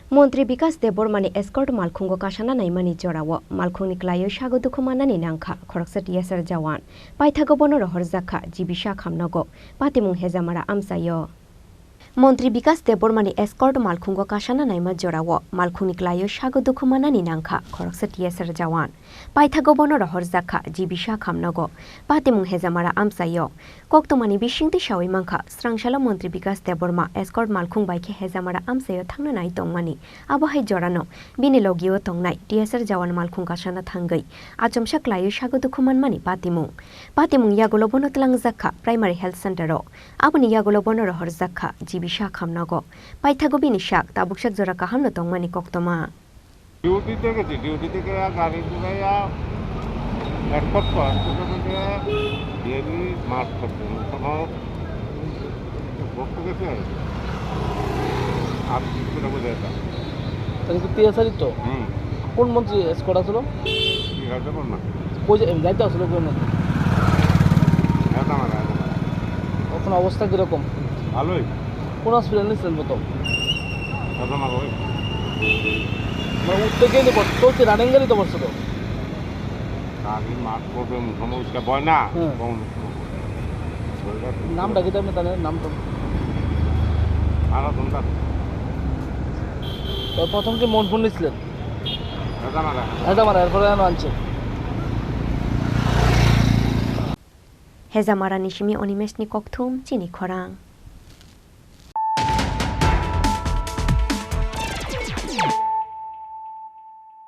Mantri Bikash DebbarmaNi escort Malkhungo Kasanani mani Jorao Malkhungni Kwlaiwi SagoDukho manani Mankha Khoroksa TSR Jawan paithago bono rohor zakha jibisha khamnago patimung hezamara amsayo Mantri Bikash DebbarmaNi escort Malkhungo Kasanani ma Jorao Malkhungni Kwlaiwi SagoDukho manani Mankha Khoroksa TSR Jawan paithago bono rohor zakha jibisha khamnago patimung hezamara amsayo koktomani bishingti shawi Mankha srangshala Mantri Bikash Debbarma escort Malkhung baike hezamara amsayo thangna nai tongmani abahai jorano bini logio tongnai TSR Jawan Malkhung Kasana thangai achomsa Kwlaiwi SagoDukho manmani patimung yagulo bono tlang zakha primary health center ro aboni yagulo bono rohor zakha jibisha khamnago paithago bini shak tabukshak jora kahamno tongmani koktoma duty থেকে গাড়ি ঘুরাইয়া airport থেকে daily March করতে ভক্ত গেছে আর কিছু না বোঝা যেতাম তাহলে কি টিএসআরই তো কোন মন্ত্রী এসকট আসলো যাইতে আসলো কোন মন্ত্রী এখন অবস্থা কিরকম ভালোই কোন হসপিটাল নিচ্ছেন তো মানে উঠতে নেই চলছে রানিং গাড়ি তো বসছে তো নামটা কি আপনি তাহলে নামটা প্রথম কি মন ফোন নিচ্ছিলেন এরপরে আনছে Hezamara nishimi onimesni koktum Chini Khorang